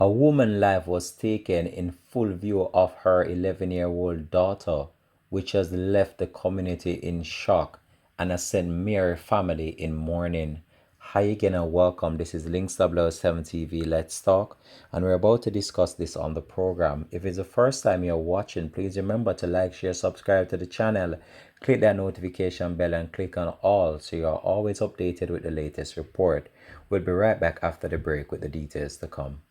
A woman's life was taken in full view of her 11-year-old daughter, which has left the community in shock and has sent Mary family in mourning. Hi again and welcome. This is Links 007 TV Let's Talk, and we're about to discuss this on the program. If it's the first time you're watching, please remember to like, share, subscribe to the channel, click that notification bell and click on all so you're always updated with the latest report. We'll be right back after the break with the details to come.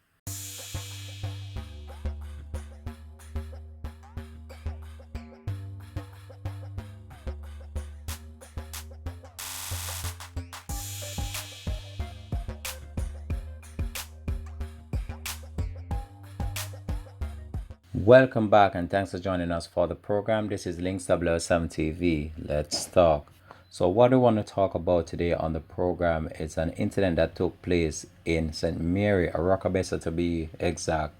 Welcome back and thanks for joining us for the program. This is Links 007 TV. Let's talk. So what we want to talk about today on the program is an incident that took place in St. Mary, Arokabesa to be exact.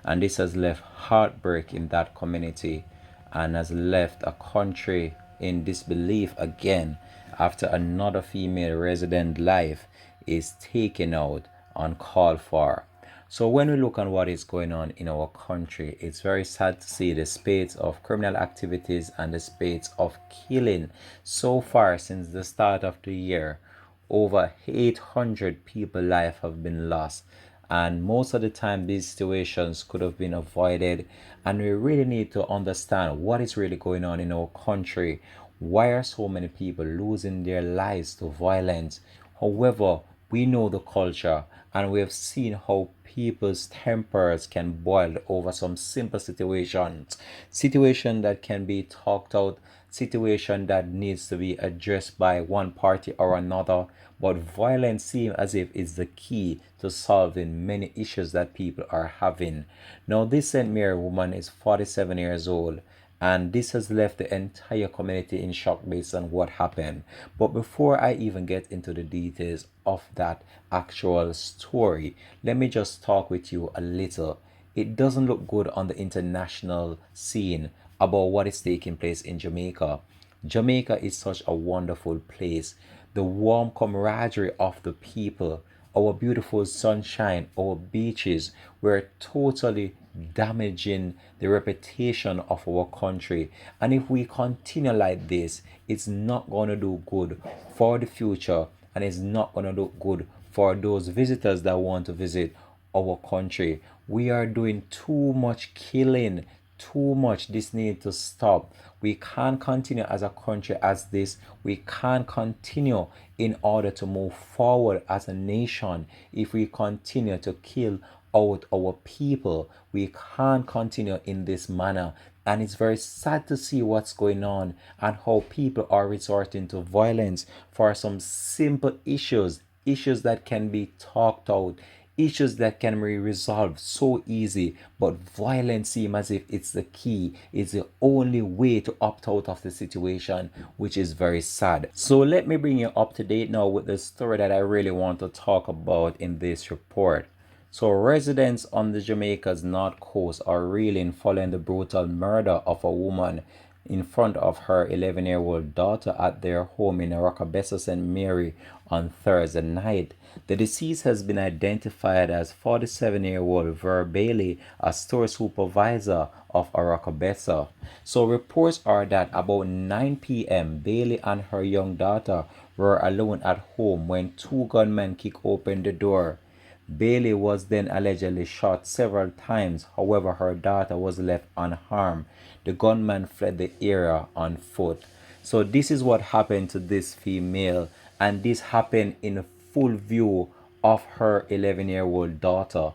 And this has left heartbreak in that community and has left a country in disbelief again after another female resident life is taken out uncalled for. So when we look on what is going on in our country, it's very sad to see the spate of criminal activities and the spate of killing so far since the start of the year. Over 800 people life have been lost, and most of the time these situations could have been avoided, and we really need to understand what is really going on in our country. Why are so many people losing their lives to violence? However, we know the culture and we have seen how people's tempers can boil over some simple situation that can be talked out, situation that needs to be addressed by one party or another, but violence seems as if it's the key to solving many issues that people are having. Now this St. Mary woman is 47 years old, and this has left the entire community in shock based on what happened. But before I even get into the details of that actual story, let me just talk with you a little. It doesn't look good on the international scene about what is taking place in Jamaica. Jamaica is such a wonderful place. The warm camaraderie of the people, our beautiful sunshine, our beaches were totally damaging the reputation of our country. And if we continue like this, it's not going to do good for the future, and it's not going to do good for those visitors that want to visit our country. We are doing too much killing, too much. This needs to stop. We can't continue as a country as this. We can't continue in order to move forward as a nation if we continue to kill out our people. We can't continue in this manner. And it's very sad to see what's going on and how people are resorting to violence for some simple issues that can be talked out, issues that can be resolved so easy, but violence seems as if it's the key, it's the only way to opt out of the situation, which is very sad. So let me bring you up to date now with the story that I really want to talk about in this report. So residents on the Jamaica's north coast are reeling following the brutal murder of a woman in front of her 11-year-old daughter at their home in Rockabessa St. Mary on Thursday night. The deceased has been identified as 47-year-old Ver Bailey, a store supervisor of Rockabessa. So reports are that about 9 p.m. Bailey and her young daughter were alone at home when two gunmen kicked open the door. Bailey was then allegedly shot several times, however her daughter was left unharmed. The gunman fled the area on foot. So this is what happened to this female, and this happened in full view of her 11-year-old daughter.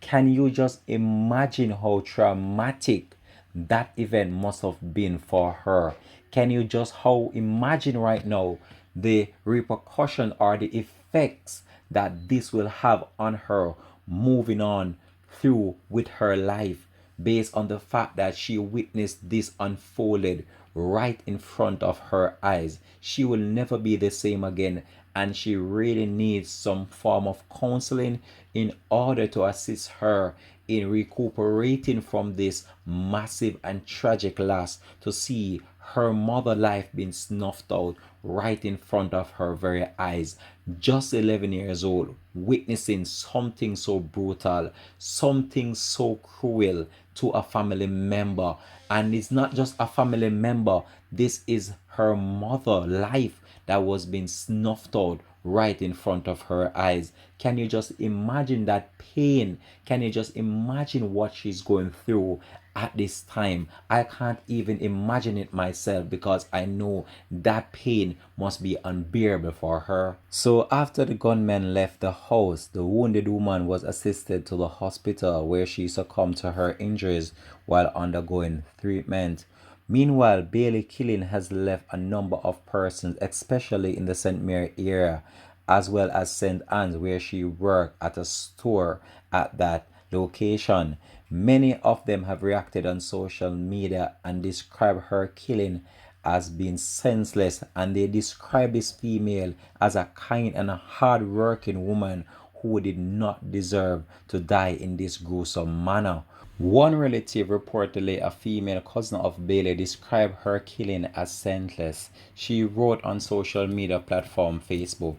Can you just imagine how traumatic that event must have been for her? Can you just how imagine right now the repercussion or the effects that this will have on her moving on through with her life, based on the fact that she witnessed this unfolded right in front of her eyes. She will never be the same again, and she really needs some form of counseling in order to assist her in recuperating from this massive and tragic loss, to see her mother life being snuffed out right in front of her very eyes. Just 11 years old. witnessing something so brutal, something so cruel to a family member. And it's not just a family member, this is her mother life that was being snuffed out right in front of her eyes. Can you just imagine that pain? Can you just imagine what she's going through at this time? I can't even imagine it myself because I know that pain must be unbearable for her. So after the gunmen left the house, the wounded woman was assisted to the hospital where she succumbed to her injuries while undergoing treatment. Meanwhile, Bailey killing has left a number of persons, especially in the St. Mary area, as well as St. Anne's, where she worked at a store at that location. Many of them have reacted on social media and describe her killing as being senseless, and they describe this female as a kind and a hard-working woman who did not deserve to die in this gruesome manner. One relative, reportedly a female cousin of Bailey, described her killing as senseless. She wrote on social media platform Facebook,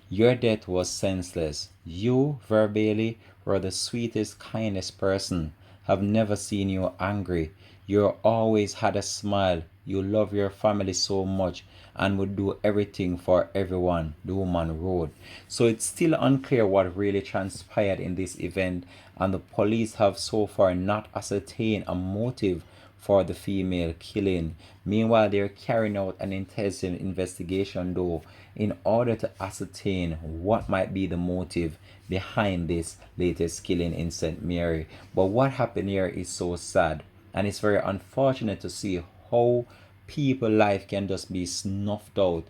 "Your death was senseless. You, Ver Bailey, were the sweetest, kindest person. Have never seen you angry. You always had a smile. You love your family so much and would do everything for everyone," the woman wrote. So it's still unclear what really transpired in this event, and the police have so far not ascertained a motive for the female killing. Meanwhile, they're carrying out an intensive investigation, though, in order to ascertain what might be the motive behind this latest killing in St. Mary. But what happened here is so sad, and it's very unfortunate to see how people life can just be snuffed out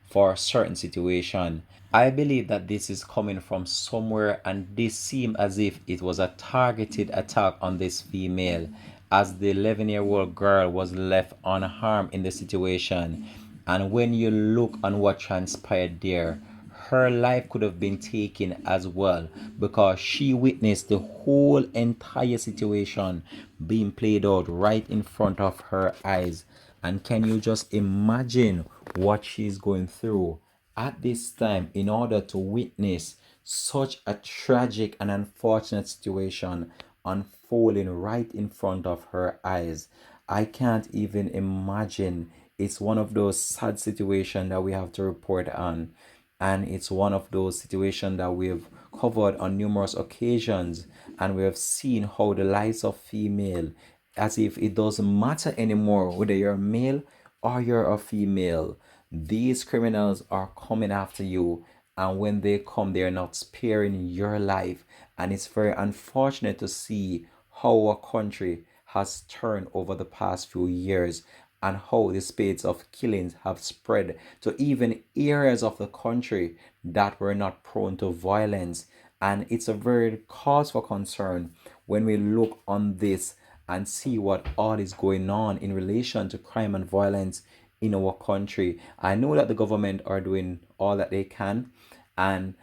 for a certain situation. I believe that this is coming from somewhere, and this seemed as if it was a targeted attack on this female, as the 11-year-old girl was left unharmed in the situation. And when you look on what transpired there, her life could have been taken as well, because she witnessed the whole entire situation being played out right in front of her eyes. And can you just imagine what she's going through at this time in order to witness such a tragic and unfortunate situation unfolding right in front of her eyes? I can't even imagine. It's one of those sad situations that we have to report on, and it's one of those situations that we've covered on numerous occasions, and we have seen how the lives of female, as if it doesn't matter anymore whether you're male or you're a female, these criminals are coming after you, and when they come, they're not sparing your life. And it's very unfortunate to see how our country has turned over the past few years, and how the spades of killings have spread to even areas of the country that were not prone to violence. And it's a very cause for concern when we look on this and see what all is going on in relation to crime and violence in our country. I know that the government are doing all that they can, and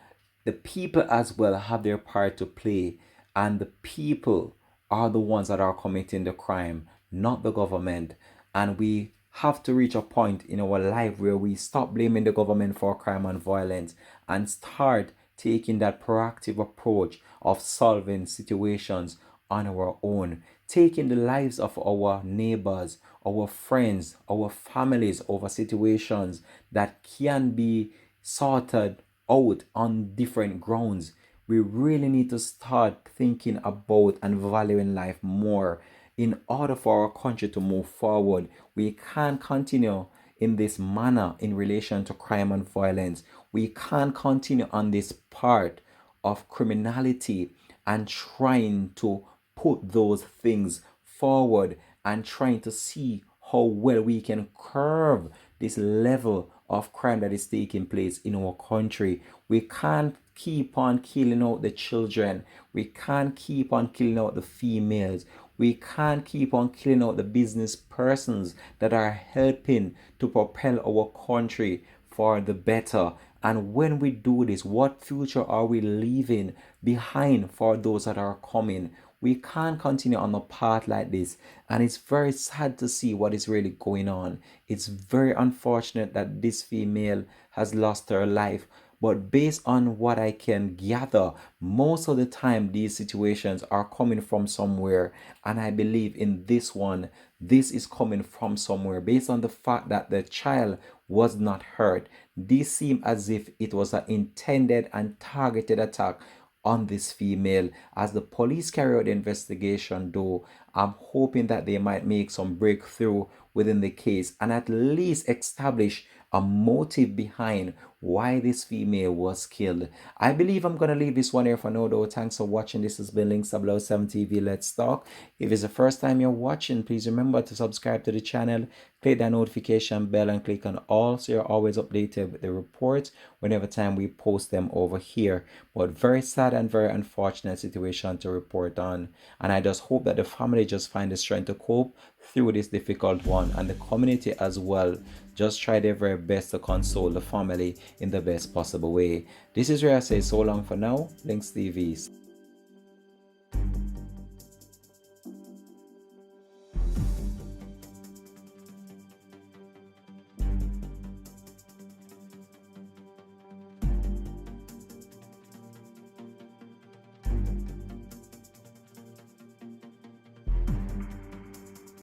the people as well have their part to play, and the people are the ones that are committing the crime, not the government. And we have to reach a point in our life where we stop blaming the government for crime and violence and start taking that proactive approach of solving situations on our own, taking the lives of our neighbors, our friends, our families over situations that can be sorted out on different grounds. We really need to start thinking about and valuing life more in order for our country to move forward. We can't continue in this manner in relation to crime and violence. We can't continue on this part of criminality and trying to put those things forward and trying to see how well we can curb this level of crime that is taking place in our country. We can't keep on killing out the children. We can't keep on killing out the females. We can't keep on killing out the business persons that are helping to propel our country for the better. And when we do this, what future are we leaving behind for those that are coming? We can't continue on a path like this. And it's very sad to see what is really going on. It's very unfortunate that this female has lost her life. but based on what I can gather, most of the time these situations are coming from somewhere, and I believe in this one, this is coming from somewhere based on the fact that the child was not hurt. This seemed as if it was an intended and targeted attack on this female. As the police carry out the investigation, though, I'm hoping that they might make some breakthrough within the case and at least establish a motive behind why this female was killed. I believe I'm gonna leave this one here for now, though. Thanks for watching. This has been Links 007 TV. Let's talk. If it's the first time you're watching, please remember to subscribe to the channel, click that notification bell, and click on all so you're always updated with the reports whenever time we post them over here. But very sad and very unfortunate situation to report on, and I just hope that the family just find the strength to cope through this difficult one, and the community as well just try their very best to console the family in the best possible way. This is where I say so long for now. Links TV.